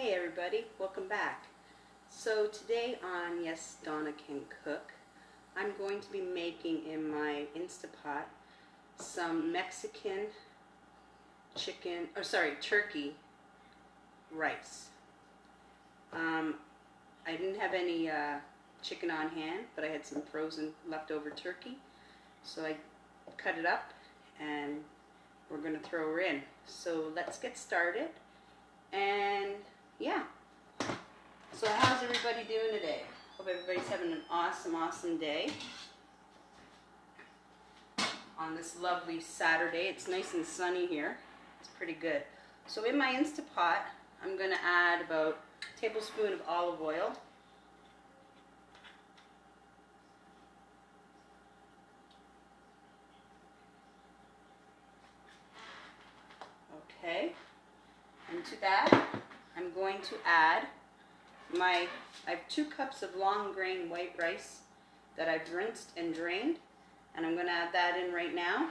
Hey everybody, welcome back. So today on Yes, Donna Can Cook, I'm going to be making in my Instapot some Mexican turkey rice. I didn't have any chicken on hand, but I had some frozen leftover turkey. So I cut it up and we're going to throw her in. So let's get started. And yeah, so how's everybody doing today? Hope everybody's having an awesome day on this lovely Saturday. It's nice and sunny here. It's pretty good. So in my Instapot, I'm going to add about a tablespoon of olive oil. Okay. And to that, I'm going to add I have 2 cups of long grain white rice that I've rinsed and drained, and I'm going to add that in right now.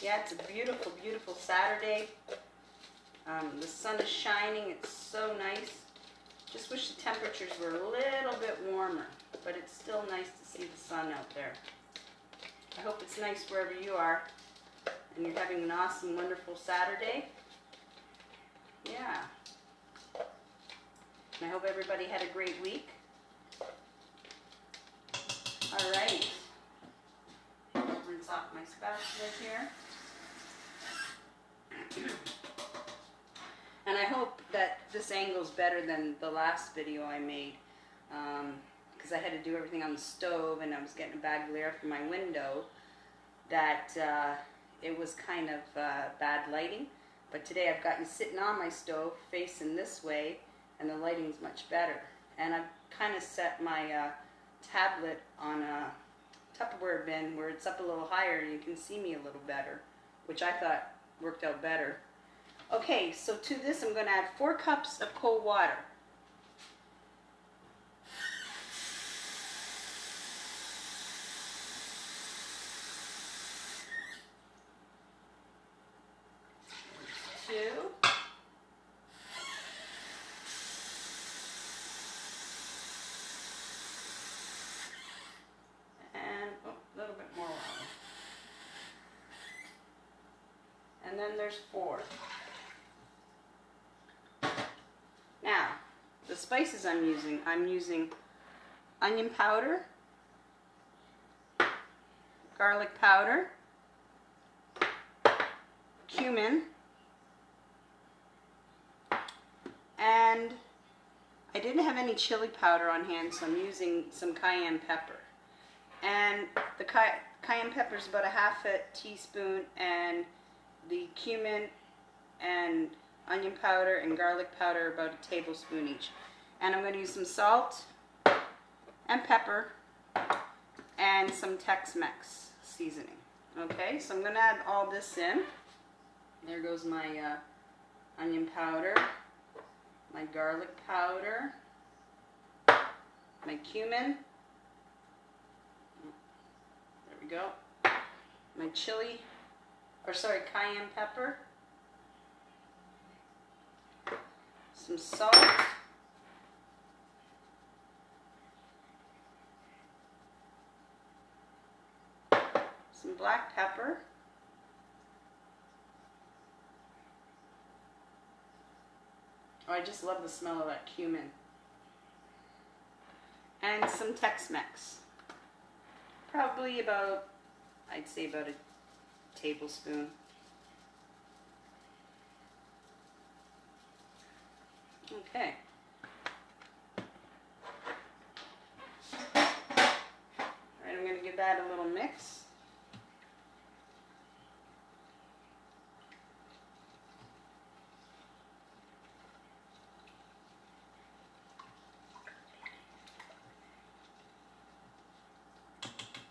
Yeah, it's a beautiful Saturday. The sun is shining. It's so nice. Just wish the temperatures were a little bit warmer, but it's still nice to see the sun out there. I hope it's nice wherever you are and you're having an awesome, wonderful Saturday. Yeah. And I hope everybody had a great week. All right. Rinse off my spatula here. And I hope that this angle is better than the last video I made, because I had to do everything on the stove and I was getting a bad glare from my window, that it was kind of bad lighting. But today I've got you sitting on my stove facing this way and the lighting's much better. And I've kind of set my tablet on a Tupperware bin where it's up a little higher and you can see me a little better, which I thought worked out better. Okay, so to this I'm going to add 4 cups of cold water. Two. And a little bit more water. And then there's 4. Now, the spices I'm using onion powder, garlic powder, cumin, and I didn't have any chili powder on hand, so I'm using some cayenne pepper. And the cayenne pepper is about a half a teaspoon, and the cumin and onion powder and garlic powder about a tablespoon each. And I'm going to use some salt and pepper and some Tex-Mex seasoning. Okay, so I'm going to add all this in. There goes my onion powder, my garlic powder, my cumin, there we go, my cayenne pepper, some salt, some black pepper, oh, I just love the smell of that cumin, and some Tex-Mex, probably about, I'd say about a tablespoon. Okay. Alright, I'm going to give that a little mix.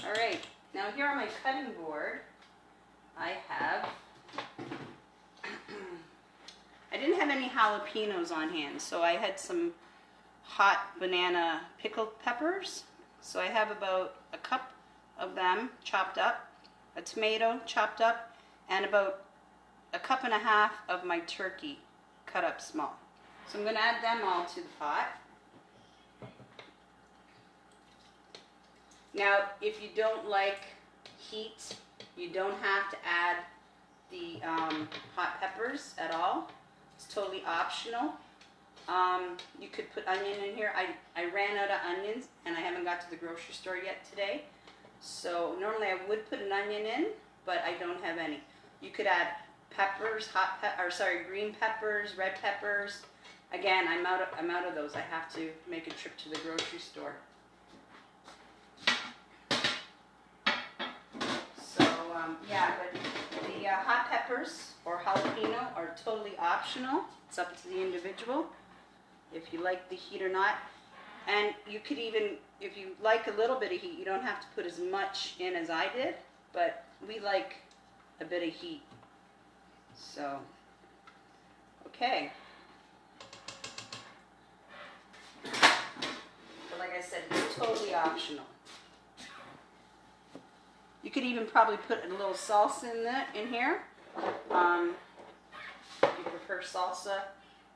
Alright, now here on my cutting board, I have didn't have any jalapenos on hand, so I had some hot banana pickled peppers. So I have about a cup of them chopped up, a tomato chopped up, and about a cup and a half of my turkey cut up small. So I'm going to add them all to the pot. Now, if you don't like heat, you don't have to add the hot peppers at all. It's totally optional. You could put onion in here. I ran out of onions and I haven't got to the grocery store yet today. So normally I would put an onion in, but I don't have any. You could add peppers, green peppers, red peppers. Again, I'm out of those. I have to make a trip to the grocery store. So yeah, but the hot peppers or jalapeno are totally optional. It's up to the individual if you like the heat or not. And you could even, if you like a little bit of heat, you don't have to put as much in as I did, but we like a bit of heat. So, okay. But like I said, it's totally optional. You could even probably put a little salsa in here. If you prefer salsa,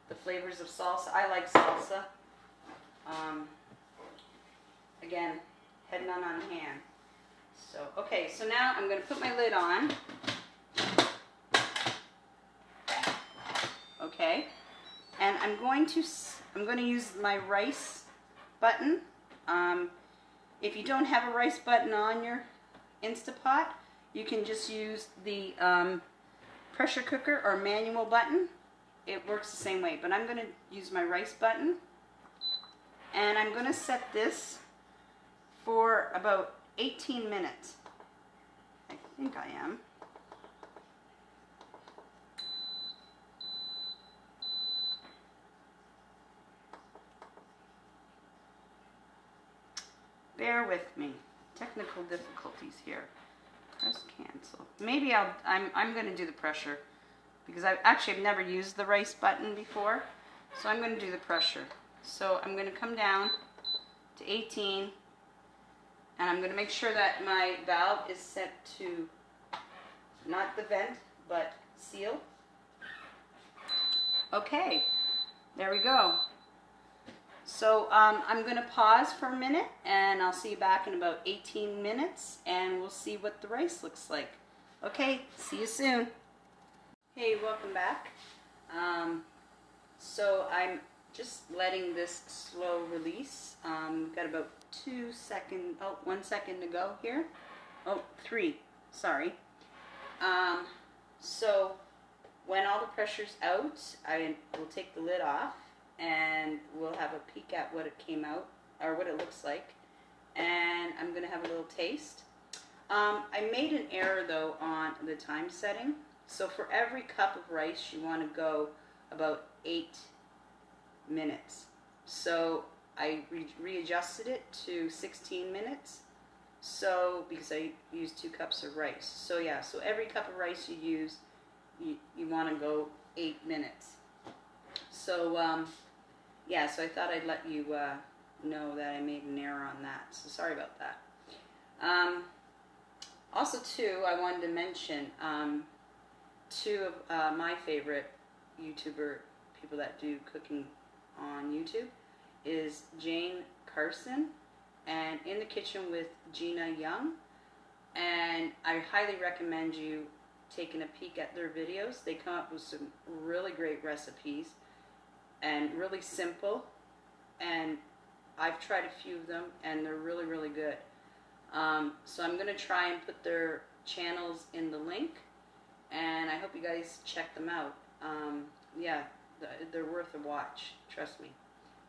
the flavors of salsa. I like salsa. Again, had none on hand. So, okay, so now I'm going to put my lid on. Okay, and I'm going to use my rice button. If you don't have a rice button on your Instapot, you can just use the pressure cooker or manual button. It works the same way, but I'm going to use my rice button, and I'm going to set this for about 18 minutes. I think I am. Bear with me. Technical difficulties here. Press cancel. Maybe I'm going to do the pressure because I've never used the rice button before, so I'm going to do the pressure. So I'm going to come down to 18, and I'm going to make sure that my valve is set to not the vent but seal. Okay, there we go. So I'm going to pause for a minute, and I'll see you back in about 18 minutes, and we'll see what the rice looks like. Okay, see you soon. Hey, welcome back. So I'm just letting this slow release. Got about 1 second to go here. Oh, 3, sorry. So when all the pressure's out, I will take the lid off, and we'll have a peek at what it came out, or what it looks like, and I'm going to have a little taste. I made an error though on the time setting, so for every cup of rice you want to go about 8 minutes. So I readjusted it to 16 minutes, so because I used 2 cups of rice. So yeah, so every cup of rice you use, you want to go 8 minutes. So yeah, so I thought I'd let you know that I made an error on that. So sorry about that. Also, too, I wanted to mention 2 of my favorite YouTuber people that do cooking on YouTube is Jane Carson and In the Kitchen with Gina Young. And I highly recommend you taking a peek at their videos. They come up with some really great recipes and really simple, and I've tried a few of them and they're really, really good. So I'm going to try and put their channels in the link, and I hope you guys check them out. Yeah, they're worth a watch, trust me.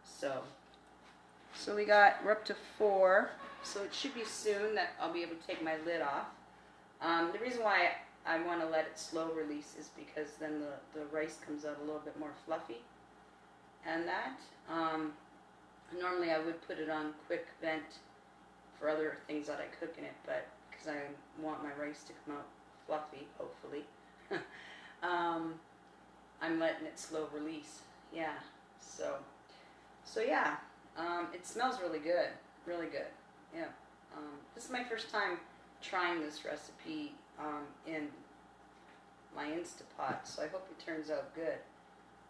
So we're up to 4, so it should be soon that I'll be able to take my lid off. The reason why I want to let it slow release is because then the rice comes out a little bit more fluffy. And that, normally I would put it on quick vent for other things that I cook in it, but because I want my rice to come out fluffy, hopefully. I'm letting it slow release. Yeah. So yeah. It smells really good. Really good. Yeah. This is my first time trying this recipe in my Instapot, so I hope it turns out good.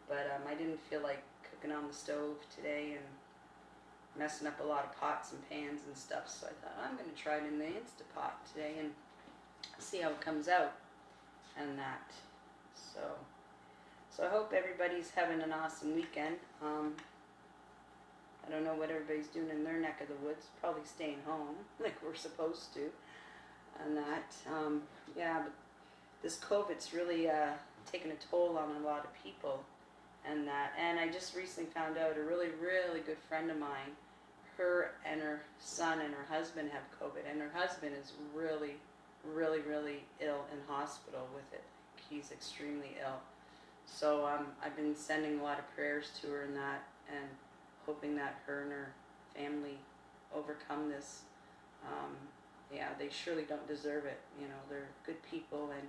But I didn't feel like cooking on the stove today and messing up a lot of pots and pans and stuff, so I thought I'm going to try it in the Instapot today and see how it comes out and that. So I hope everybody's having an awesome weekend. I don't know what everybody's doing in their neck of the woods. Probably staying home like we're supposed to and that. Yeah, but this COVID's really taken a toll on a lot of people and that. And I just recently found out a really, really good friend of mine, her and her son and her husband have COVID, and her husband is really, really, really ill in hospital with it. He's extremely ill. So I've been sending a lot of prayers to her and that, and hoping that her and her family overcome this. Yeah, they surely don't deserve it. You know, they're good people, and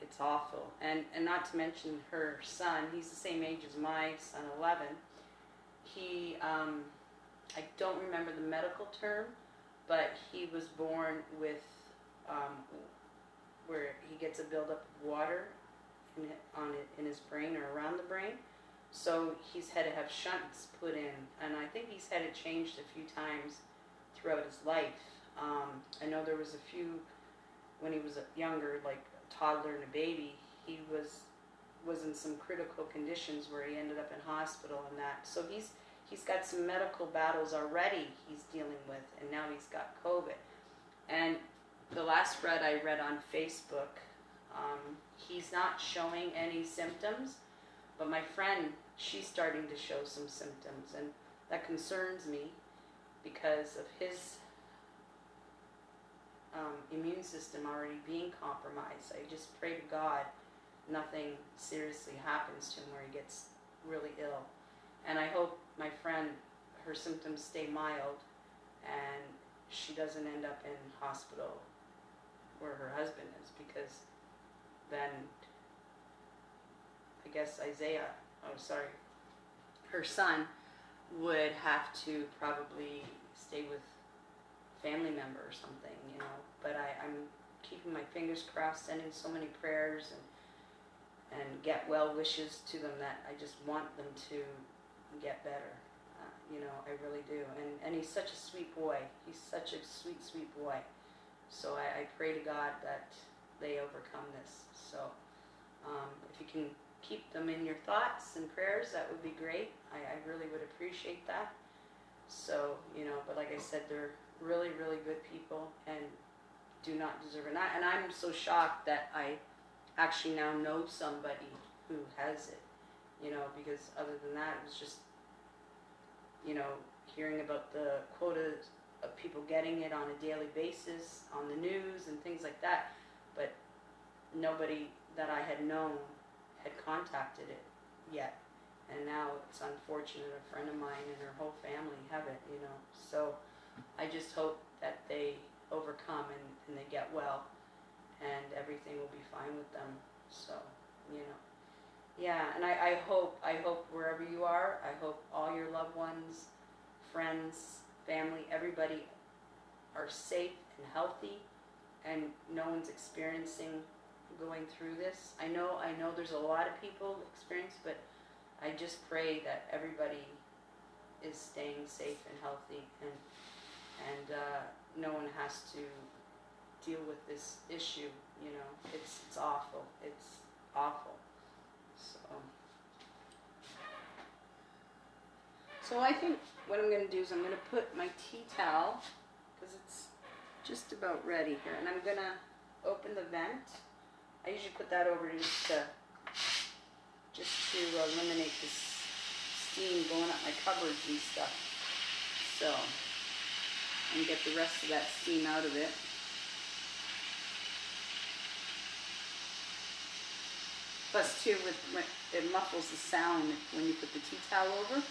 it's awful. And not to mention her son, he's the same age as my son, 11. He, I don't remember the medical term, but he was born with, where he gets a buildup of water in his brain or around the brain. So he's had to have shunts put in, and I think he's had it changed a few times throughout his life. I know there was a few when he was younger, like a toddler and a baby. He was in some critical conditions where he ended up in hospital and that. So he's got some medical battles already he's dealing with, and now he's got COVID. And the last thread I read on Facebook, he's not showing any symptoms, but my friend, she's starting to show some symptoms, and that concerns me because of his immune system already being compromised. I just pray to God nothing seriously happens to him where he gets really ill. And I hope my friend, her symptoms stay mild and she doesn't end up in hospital where her husband is, because then I guess her son would have to probably stay with a family member or something, you know. But I'm keeping my fingers crossed, sending so many prayers and get well wishes to them that I just want them to get better. You know, I really do. And he's such a sweet boy. He's such a sweet, sweet boy. So I pray to God that they overcome this. So if you can keep them in your thoughts and prayers, that would be great. I really would appreciate that. So, you know, but like I said, they're really, really good people and do not deserve it. And I'm so shocked that I actually now know somebody who has it, you know, because other than that, it was just, you know, hearing about the quotas of people getting it on a daily basis on the news and things like that, but nobody that I had known had contacted it yet. And now it's unfortunate a friend of mine and her whole family have it, you know. So I just hope that they overcome and they get well and everything will be fine with them. So, you know. Yeah, and I hope wherever you are, I hope all your loved ones, friends, family, everybody are safe and healthy and no one's going through this. I know there's a lot of people experience, but I just pray that everybody is staying safe and healthy and no one has to deal with this issue, you know. It's awful. It's awful. So I think what I'm going to do is I'm going to put my tea towel, because it's just about ready here, and I'm going to open the vent. I usually put that over just to eliminate this steam going up my cupboards and stuff. So, and get the rest of that steam out of it. Plus too, it muffles the sound when you put the tea towel over,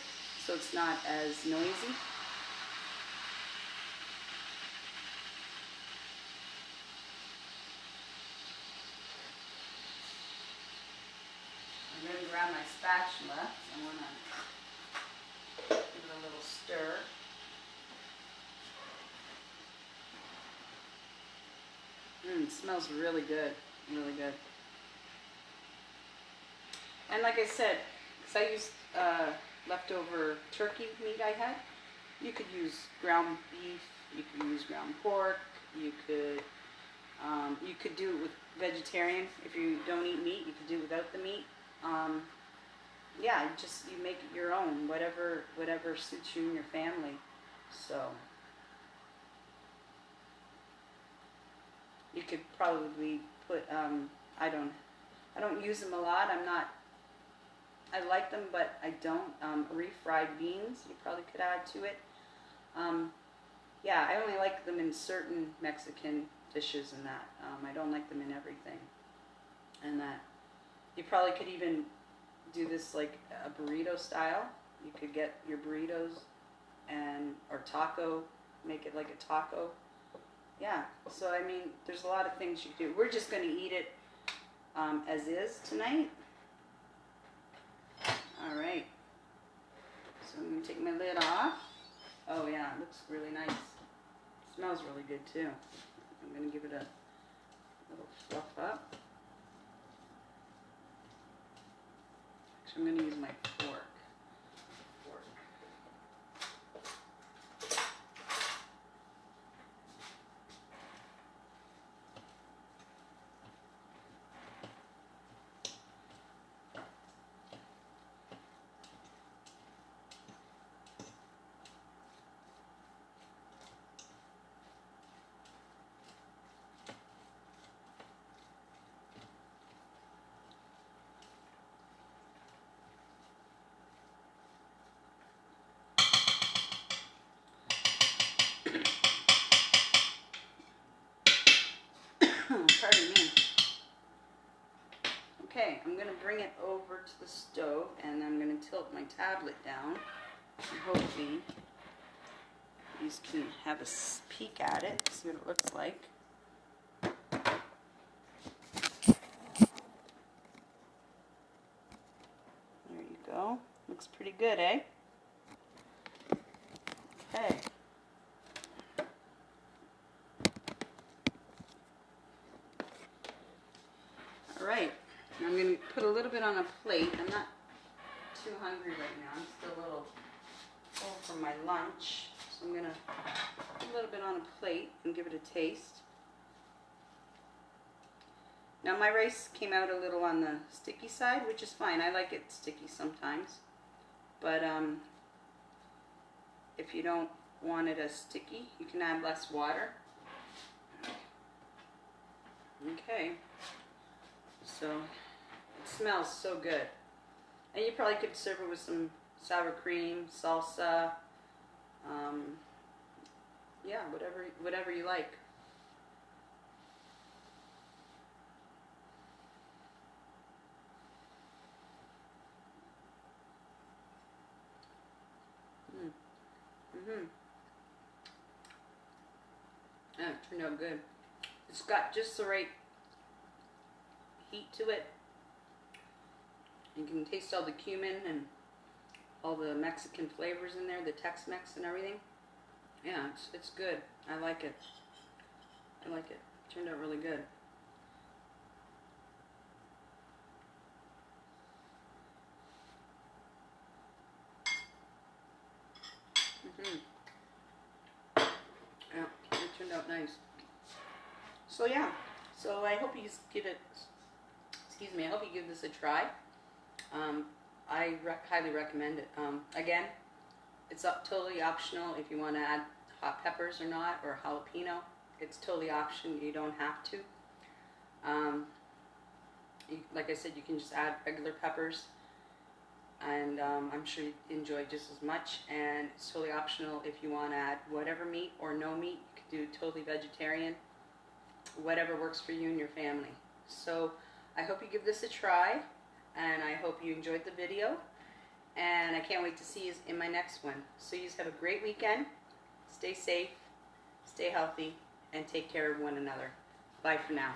so it's not as noisy. spatula. So I want to give it a little stir. It smells really good, really good. And like I said, because I used leftover turkey meat I had, you could use ground beef, you could use ground pork, you could do it with vegetarian. If you don't eat meat, you could do it without the meat. Yeah, you make it your own, whatever suits you and your family. So you could probably put I don't use them a lot. I like them, but I don't. Refried beans, you probably could add to it. Yeah, I only like them in certain Mexican dishes and that. I don't like them in everything. And that you probably could even do this like a burrito style. You could get your burritos or taco, make it like a taco. Yeah, so I mean, there's a lot of things you can do. We're just going to eat it as is tonight. All right. So I'm going to take my lid off. Oh yeah, it looks really nice. It smells really good too. I'm going to give it a little fluff up. Actually, I'm going to use my fork. Pardon me. Okay, I'm going to bring it over to the stove and I'm going to tilt my tablet down. And hopefully you can have a peek at it, see what it looks like. There you go. Looks pretty good, eh? Okay. Alright, I'm going to put a little bit on a plate. I'm not too hungry right now. I'm still a little full from my lunch. So I'm going to put a little bit on a plate and give it a taste. Now my rice came out a little on the sticky side, which is fine. I like it sticky sometimes. But if you don't want it as sticky, you can add less water. Okay. So it smells so good. And you probably could serve it with some sour cream, salsa, yeah, whatever you like. Yeah, it turned out good. It's got just the right heat to it. You can taste all the cumin and all the Mexican flavors in there, the Tex-Mex and everything. Yeah, it's good. I like it. I like it. It turned out really good. Yeah, it turned out nice. So yeah, so I hope you give it, excuse me, I hope you give this a try. I highly recommend it. Again, it's totally optional if you want to add hot peppers or not, or jalapeno. It's totally optional. You don't have to. Like I said, you can just add regular peppers, and I'm sure you enjoy just as much. And it's totally optional if you want to add whatever meat or no meat. You could do totally vegetarian, whatever works for you and your family. So I hope you give this a try, and I hope you enjoyed the video, and I can't wait to see you in my next one. So you have a great weekend. Stay safe, stay healthy, and take care of one another. Bye for now.